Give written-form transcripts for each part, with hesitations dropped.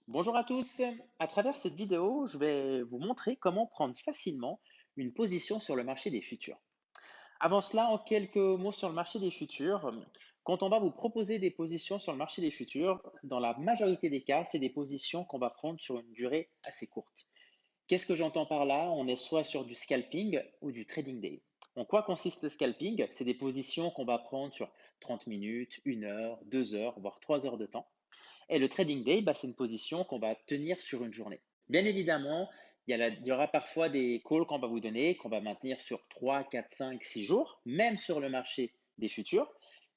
Bonjour à tous. À travers cette vidéo, je vais vous montrer comment prendre facilement une position sur le marché des futurs. Avant cela, en quelques mots sur le marché des futurs, quand on va vous proposer des positions sur le marché des futurs, dans la majorité des cas, c'est des positions qu'on va prendre sur une durée assez courte. Qu'est-ce que j'entends par là? On est soit sur du scalping ou du trading day. En quoi consiste le scalping? C'est des positions qu'on va prendre sur 30 minutes, 1 heure, 2 heures, voire 3 heures de temps. Et le trading day, c'est une position qu'on va tenir sur une journée. Bien évidemment, il y aura parfois des calls qu'on va vous donner, qu'on va maintenir sur 3, 4, 5, 6 jours, même sur le marché des futurs.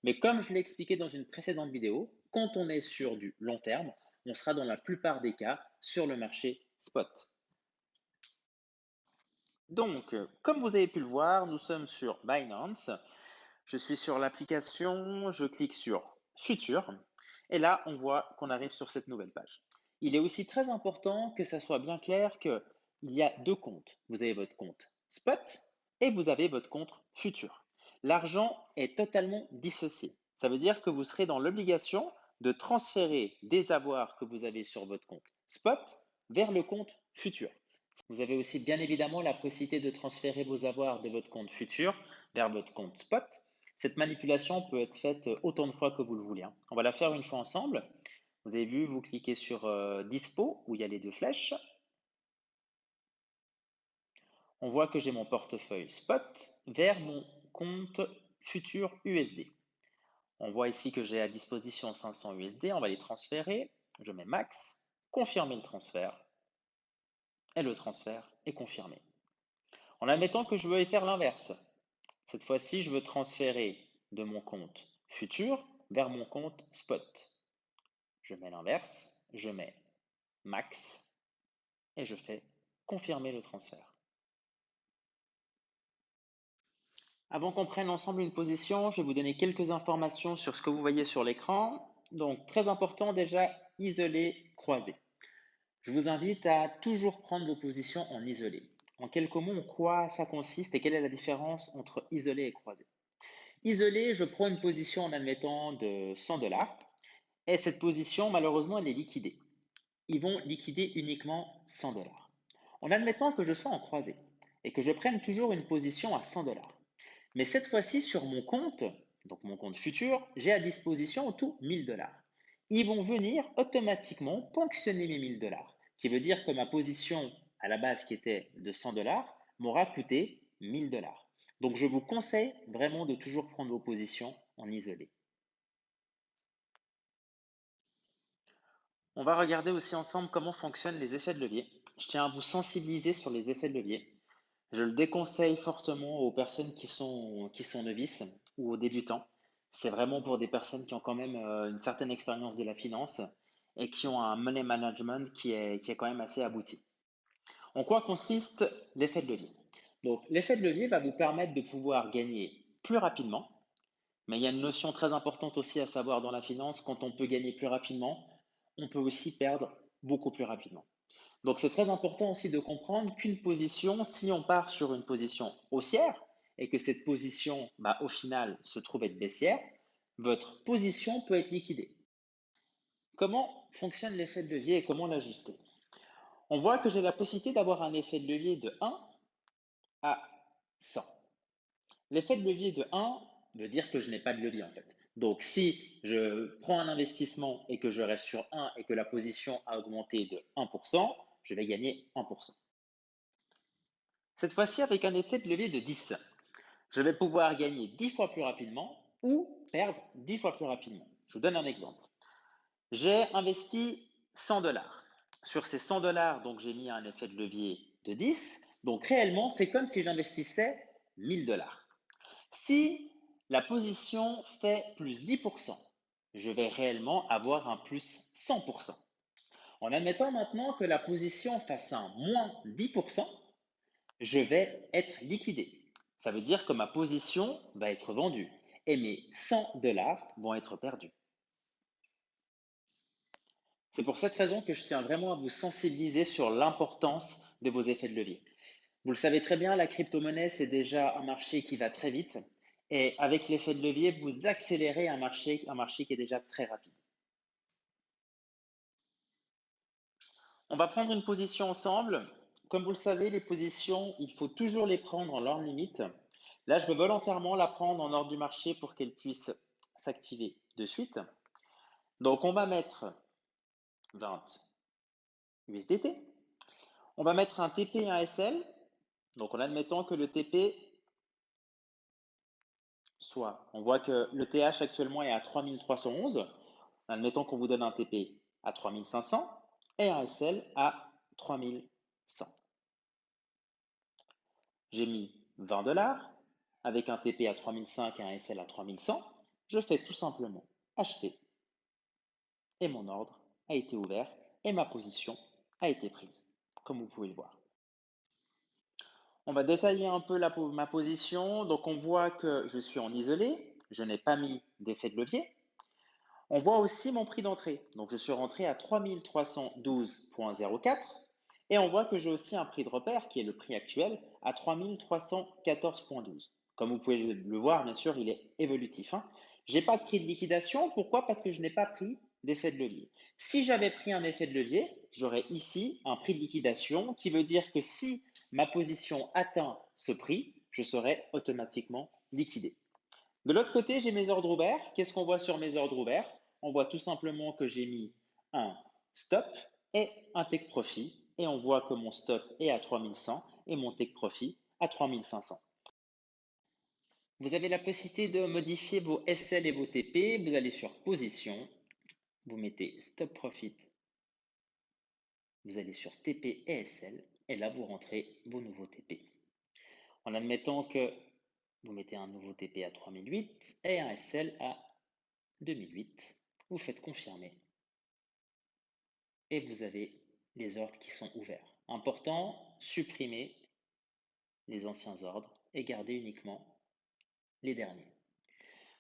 Mais comme je l'ai expliqué dans une précédente vidéo, quand on est sur du long terme, on sera dans la plupart des cas sur le marché spot. Donc, comme vous avez pu le voir, nous sommes sur Binance. Je suis sur l'application, je clique sur Futur et là, on voit qu'on arrive sur cette nouvelle page. Il est aussi très important que ça soit bien clair qu'il y a deux comptes. Vous avez votre compte Spot et vous avez votre compte Futur. L'argent est totalement dissocié. Ça veut dire que vous serez dans l'obligation de transférer des avoirs que vous avez sur votre compte Spot vers le compte Futur. Vous avez aussi bien évidemment la possibilité de transférer vos avoirs de votre compte futur vers votre compte spot. Cette manipulation peut être faite autant de fois que vous le voulez, hein. On va la faire une fois ensemble. Vous avez vu, vous cliquez sur Dispo où il y a les deux flèches. On voit que j'ai mon portefeuille spot vers mon compte futur USD. On voit ici que j'ai à disposition 500 USD. On va les transférer. Je mets max, confirmer le transfert et le transfert est confirmé. En admettant que je veux faire l'inverse. Cette fois-ci, je veux transférer de mon compte futur vers mon compte spot. Je mets l'inverse, je mets max et je fais confirmer le transfert. Avant qu'on prenne ensemble une position, je vais vous donner quelques informations sur ce que vous voyez sur l'écran. Donc, très important déjà, isolé, croisé. Je vous invite à toujours prendre vos positions en isolé. En quelques mots, en quoi ça consiste et quelle est la différence entre isolé et croisé? Isolé, je prends une position en admettant de 100 dollars. Et cette position, malheureusement, elle est liquidée. Ils vont liquider uniquement 100 dollars. En admettant que je sois en croisée et que je prenne toujours une position à 100 dollars. Mais cette fois-ci, sur mon compte, donc mon compte futur, j'ai à disposition en tout 1000 dollars. Ils vont venir automatiquement ponctionner mes 1000 dollars, qui veut dire que ma position à la base qui était de 100 dollars m'aura coûté 1000 dollars. Donc je vous conseille vraiment de toujours prendre vos positions en isolé. On va regarder aussi ensemble comment fonctionnent les effets de levier. Je tiens à vous sensibiliser sur les effets de levier. Je le déconseille fortement aux personnes qui sont novices ou aux débutants. C'est vraiment pour des personnes qui ont quand même une certaine expérience de la finance et qui ont un money management qui est quand même assez abouti. En quoi consiste l'effet de levier? Donc, l'effet de levier va vous permettre de pouvoir gagner plus rapidement, mais il y a une notion très importante aussi à savoir dans la finance, quand on peut gagner plus rapidement, on peut aussi perdre beaucoup plus rapidement. Donc c'est très important aussi de comprendre qu'une position, si on part sur une position haussière et que cette position, au final, se trouve être baissière, votre position peut être liquidée. Comment fonctionne l'effet de levier et comment l'ajuster? On voit que j'ai la possibilité d'avoir un effet de levier de 1 à 100. L'effet de levier de 1 veut dire que je n'ai pas de levier en fait. Donc si je prends un investissement et que je reste sur 1 et que la position a augmenté de 1%, je vais gagner 1%. Cette fois-ci avec un effet de levier de 10. Je vais pouvoir gagner 10 fois plus rapidement ou perdre 10 fois plus rapidement. Je vous donne un exemple. J'ai investi 100 dollars. Sur ces 100 dollars, donc j'ai mis un effet de levier de 10. Donc réellement, c'est comme si j'investissais 1000 dollars. Si la position fait plus 10%, je vais réellement avoir un plus 100%. En admettant maintenant que la position fasse un moins 10%, je vais être liquidé. Ça veut dire que ma position va être vendue et mes 100 dollars vont être perdus. C'est pour cette raison que je tiens vraiment à vous sensibiliser sur l'importance de vos effets de levier. Vous le savez très bien, la crypto-monnaie, c'est déjà un marché qui va très vite. Et avec l'effet de levier, vous accélérez un marché qui est déjà très rapide. On va prendre une position ensemble. Comme vous le savez, les positions, il faut toujours les prendre en ordre limite. Là, je vais volontairement la prendre en ordre du marché pour qu'elle puisse s'activer de suite. Donc, on va mettre 20 USDT. On va mettre un TP et un SL. Donc, en admettant que le TP soit, on voit que le TH actuellement est à 3311. Admettons qu'on vous donne un TP à 3500 et un SL à 3100. J'ai mis 20 $ avec un TP à 3005 et un SL à 3100. Je fais tout simplement acheter et mon ordre a été ouvert et ma position a été prise, comme vous pouvez le voir. On va détailler un peu ma position. Donc on voit que je suis en isolé, je n'ai pas mis d'effet de levier. On voit aussi mon prix d'entrée. Donc je suis rentré à 3312,04 et on voit que j'ai aussi un prix de repère qui est le prix actuel à 3314,12. Comme vous pouvez le voir, bien sûr, il est évolutif. Je n'ai pas de prix de liquidation. Pourquoi? Parce que je n'ai pas pris d'effet de levier. Si j'avais pris un effet de levier, j'aurais ici un prix de liquidation qui veut dire que si ma position atteint ce prix, je serais automatiquement liquidé. De l'autre côté, j'ai mes ordres ouverts. Qu'est-ce qu'on voit sur mes ordres ouverts? On voit tout simplement que j'ai mis un stop et un take profit. Et on voit que mon stop est à 3100 et mon take profit à 3500. Vous avez la possibilité de modifier vos SL et vos TP. Vous allez sur position, vous mettez stop profit, vous allez sur TP et SL et là vous rentrez vos nouveaux TP. En admettant que vous mettez un nouveau TP à 3008 et un SL à 2008, vous faites confirmer et vous avez les ordres qui sont ouverts. Important, supprimez les anciens ordres et gardez uniquement les derniers.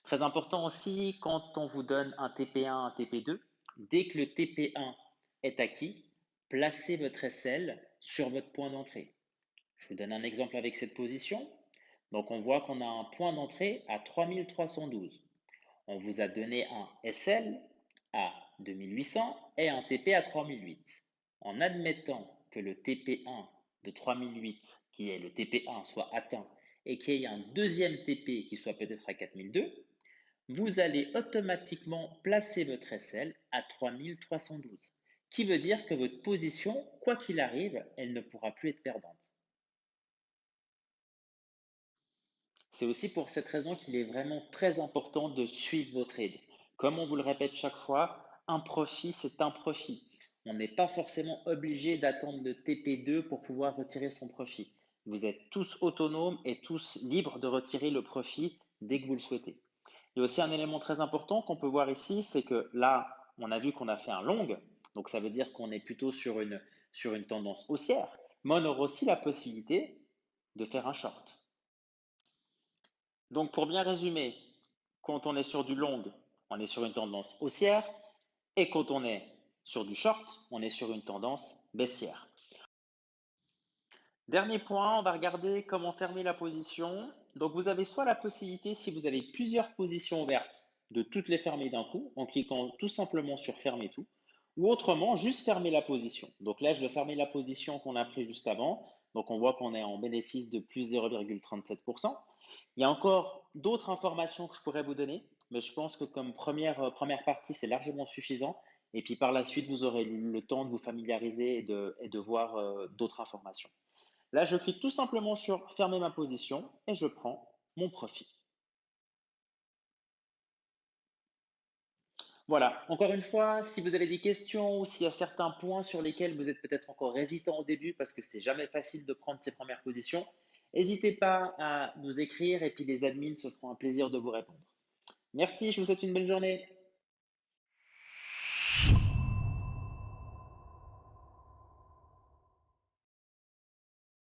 Très important aussi, quand on vous donne un TP1, un TP2, dès que le TP1 est acquis, placez votre SL sur votre point d'entrée. Je vous donne un exemple avec cette position. Donc on voit qu'on a un point d'entrée à 3312. On vous a donné un SL à 2800 et un TP à 3008. En admettant que le TP1 de 3008, qui est le TP1, soit atteint et qu'il y ait un deuxième TP qui soit peut-être à 4002, vous allez automatiquement placer votre SL à 3312, qui veut dire que votre position, quoi qu'il arrive, elle ne pourra plus être perdante. C'est aussi pour cette raison qu'il est vraiment très important de suivre vos trades. Comme on vous le répète chaque fois, un profit, c'est un profit. On n'est pas forcément obligé d'attendre le TP2 pour pouvoir retirer son profit. Vous êtes tous autonomes et tous libres de retirer le profit dès que vous le souhaitez. Il y a aussi un élément très important qu'on peut voir ici, c'est que là, on a vu qu'on a fait un long, donc ça veut dire qu'on est plutôt sur une tendance haussière, mais on aura aussi la possibilité de faire un short. Donc, pour bien résumer, quand on est sur du long, on est sur une tendance haussière, et quand on est sur du short, on est sur une tendance baissière. Dernier point, on va regarder comment fermer la position. Donc, vous avez soit la possibilité, si vous avez plusieurs positions ouvertes, de toutes les fermer d'un coup, en cliquant tout simplement sur fermer tout, ou autrement, juste fermer la position. Donc là, je vais fermer la position qu'on a prise juste avant. Donc, on voit qu'on est en bénéfice de plus 0,37%. Il y a encore d'autres informations que je pourrais vous donner, mais je pense que comme première partie, c'est largement suffisant. Et puis par la suite, vous aurez le temps de vous familiariser et de voir d'autres informations. Là, je clique tout simplement sur fermer ma position et je prends mon profit. Voilà, encore une fois, si vous avez des questions ou s'il y a certains points sur lesquels vous êtes peut-être encore hésitant au début parce que c'est jamais facile de prendre ses premières positions, n'hésitez pas à nous écrire et puis les admins se feront un plaisir de vous répondre. Merci, je vous souhaite une bonne journée.